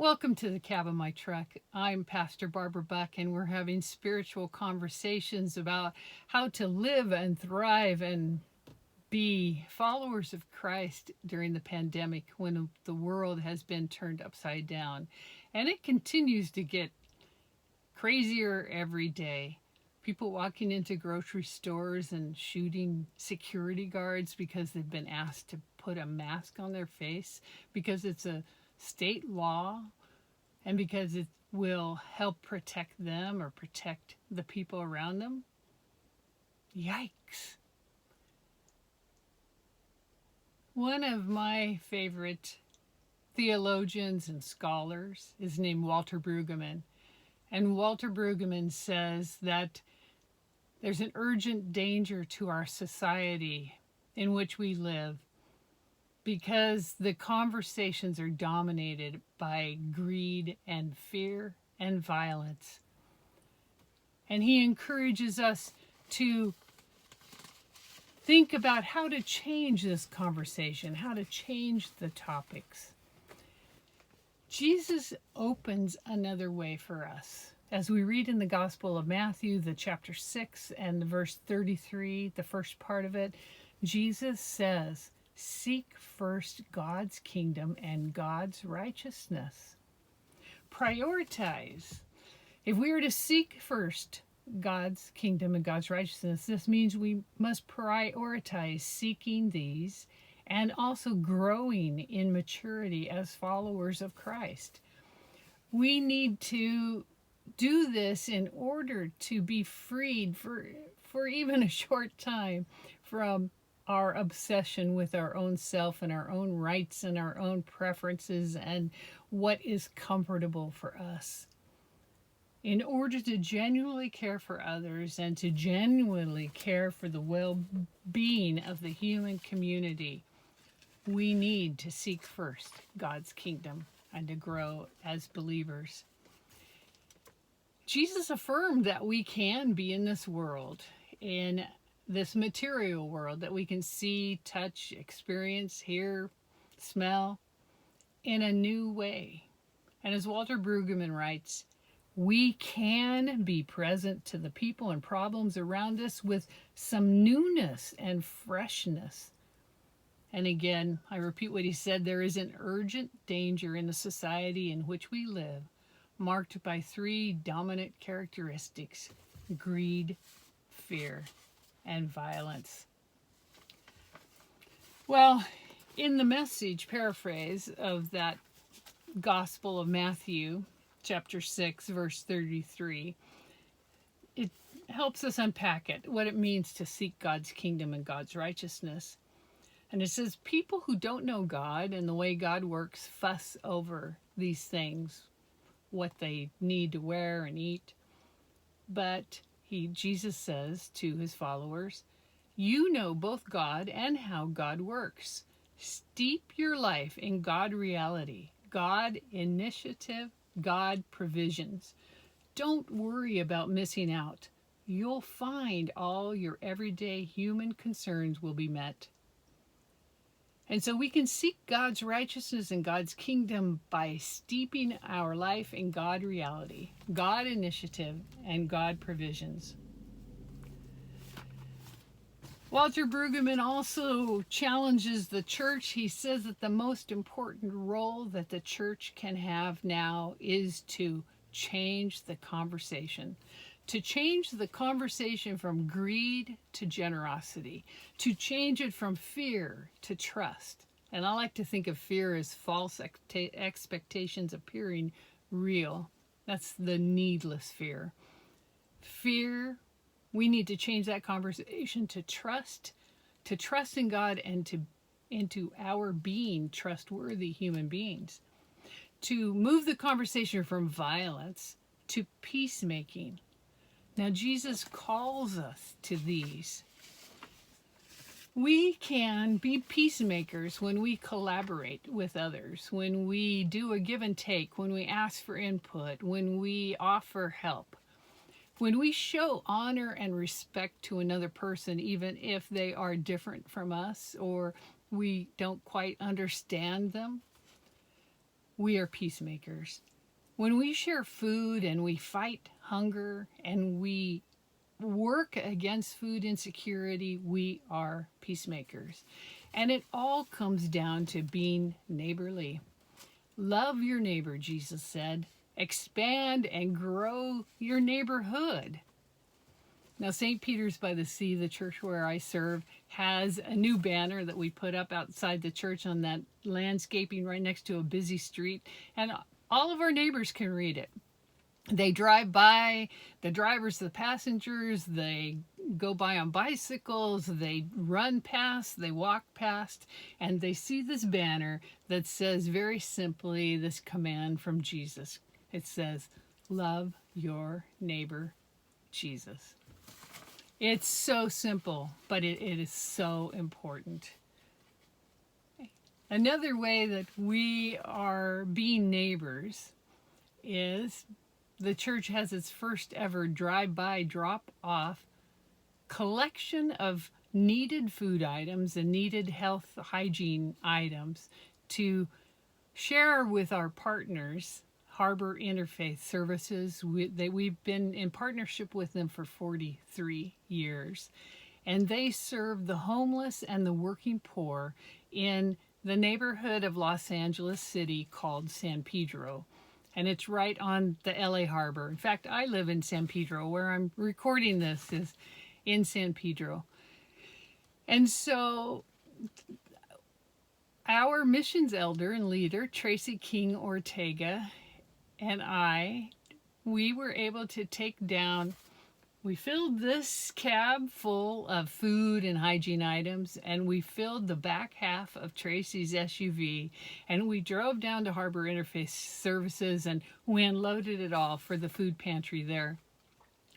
Welcome to the cab of my truck. I'm Pastor Barbara Buck, and we're having spiritual conversations about how to live and thrive and be followers of Christ during the pandemic when the world has been turned upside down. And it continues to get crazier every day. People walking into grocery stores and shooting security guards because they've been asked to put a mask on their face because it's a state law and because it will help protect them or protect the people around them. Yikes. One of my favorite theologians and scholars is named Walter Brueggemann. And Walter Brueggemann says that there's an urgent danger to our society in which we live because the conversations are dominated by greed and fear and violence. And he encourages us to think about how to change this conversation, how to change the topics. Jesus opens another way for us. As we read in the Gospel of Matthew, the chapter 6 and the verse 33, the first part of it, Jesus says, "Seek first God's kingdom and God's righteousness." Prioritize. If we are to seek first God's kingdom and God's righteousness, this means we must prioritize seeking these and also growing in maturity as followers of Christ. We need to do this in order to be freed for even a short time from our obsession with our own self and our own rights and our own preferences and what is comfortable for us. In order to genuinely care for others and to genuinely care for the well-being of the human community, we need to seek first God's kingdom and to grow as believers. Jesus affirmed that we can be in this world, in this material world that we can see, touch, experience, hear, smell in a new way. And as Walter Brueggemann writes, we can be present to the people and problems around us with some newness and freshness. And again, I repeat what he said, there is an urgent danger in the society in which we live, marked by three dominant characteristics: greed, fear, and violence. Well, in the Message paraphrase of that Gospel of Matthew, chapter 6, verse 33, it helps us unpack it, what it means to seek God's kingdom and God's righteousness. And it says, people who don't know God and the way God works fuss over these things, what they need to wear and eat. But Jesus says to his followers, you know both God and how God works. Steep your life in God reality, God initiative, God provisions. Don't worry about missing out. You'll find all your everyday human concerns will be met. And so we can seek God's righteousness and God's kingdom by steeping our life in God reality, God initiative, and God provisions. Walter Brueggemann also challenges the church. He says that the most important role that the church can have now is to change the conversation. To change the conversation from greed to generosity, to change it from fear to trust. And I like to think of fear as false expectations appearing real. That's the needless fear. Fear, we need to change that conversation to trust in God and into our being trustworthy human beings. To move the conversation from violence to peacemaking. Now, Jesus calls us to these. We can be peacemakers when we collaborate with others, when we do a give and take, when we ask for input, when we offer help, when we show honor and respect to another person, even if they are different from us or we don't quite understand them. we are peacemakers. When we share food and we fight hunger and we work against food insecurity, we are peacemakers. And it all comes down to being neighborly. Love your neighbor, Jesus said. Expand and grow your neighborhood. Now, St. Peter's by the Sea, the church where I serve, has a new banner that we put up outside the church on that landscaping right next to a busy street. And all of our neighbors can read it. They drive by, the drivers, the passengers, they go by on bicycles, they run past, they walk past, and they see this banner that says very simply this command from Jesus. It says, love your neighbor, Jesus. It's so simple, but it is so important. Another way that we are being neighbors is the church has its first ever drive-by drop-off collection of needed food items and needed health hygiene items to share with our partners, Harbor Interfaith Services. We've been in partnership with them for 43 years, and they serve the homeless and the working poor in the neighborhood of Los Angeles City called San Pedro, and it's right on the LA Harbor. In fact, I live in San Pedro. Where I'm recording this is in San Pedro. And so our missions elder and leader, Tracy King Ortega, and we were able to take down, we filled this cab full of food and hygiene items, and we filled the back half of Tracy's SUV, and we drove down to Harbor Interfaith Services, and we unloaded it all for the food pantry there.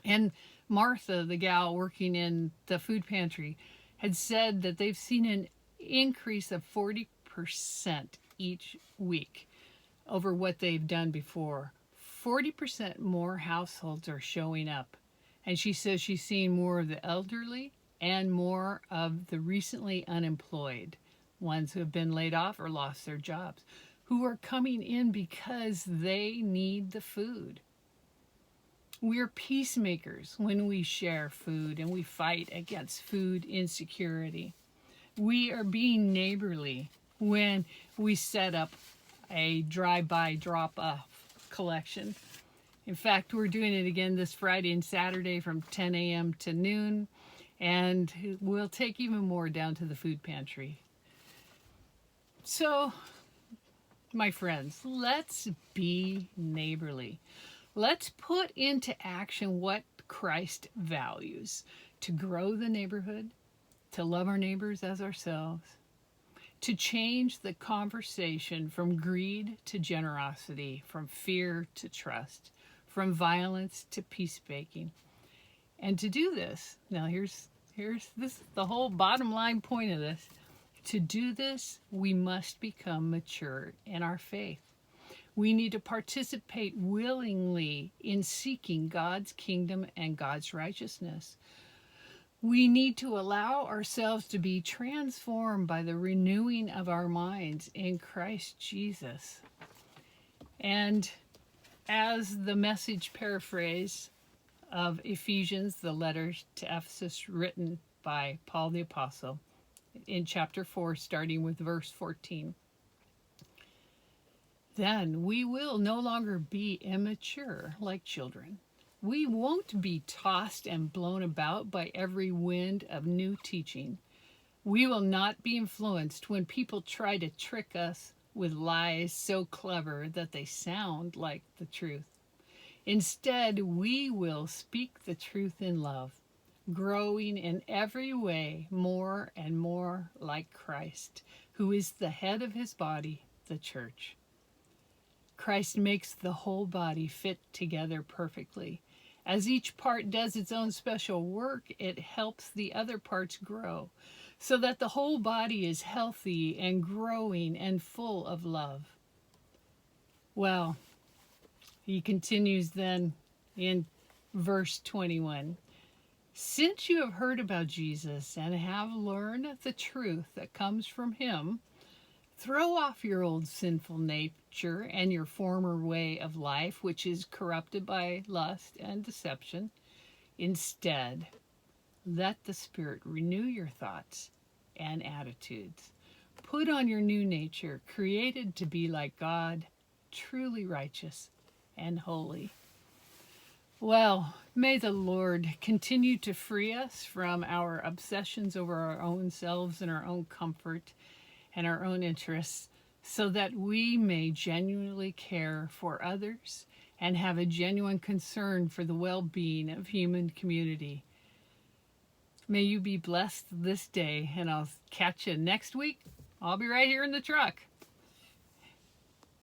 And Martha, the gal working in the food pantry, had said that they've seen an increase of 40% each week over what they've done before. 40% more households are showing up. And she says she's seeing more of the elderly and more of the recently unemployed, ones who have been laid off or lost their jobs, who are coming in because they need the food. We're peacemakers when we share food and we fight against food insecurity. We are being neighborly when we set up a drive-by drop-off collection. In fact, we're doing it again this Friday and Saturday from 10 a.m. to noon, and we'll take even more down to the food pantry. So, my friends, let's be neighborly. Let's put into action what Christ values: to grow the neighborhood, to love our neighbors as ourselves, to change the conversation from greed to generosity, from fear to trust, from violence to peacemaking. And to do this, now here's this, the whole bottom line point of this. To do this, we must become mature in our faith. We need to participate willingly in seeking God's kingdom and God's righteousness. We need to allow ourselves to be transformed by the renewing of our minds in Christ Jesus. And as the Message paraphrase of Ephesians, the letter to Ephesus written by Paul the Apostle, in chapter 4, starting with verse 14. Then we will no longer be immature like children. We won't be tossed and blown about by every wind of new teaching. We will not be influenced when people try to trick us with lies so clever that they sound like the truth. Instead, we will speak the truth in love, growing in every way more and more like Christ, who is the head of his body, the church. Christ makes the whole body fit together perfectly. As each part does its own special work, it helps the other parts grow, so that the whole body is healthy and growing and full of love. Well, he continues then in verse 21. Since you have heard about Jesus and have learned the truth that comes from him, throw off your old sinful nature nature and your former way of life, which is corrupted by lust and deception. Instead, let the Spirit renew your thoughts and attitudes. Put on your new nature, created to be like God, truly righteous and holy. Well, may the Lord continue to free us from our obsessions over our own selves and our own comfort and our own interests, so that we may genuinely care for others and have a genuine concern for the well-being of human community. May you be blessed this day, and I'll catch you next week. I'll be right here in the truck.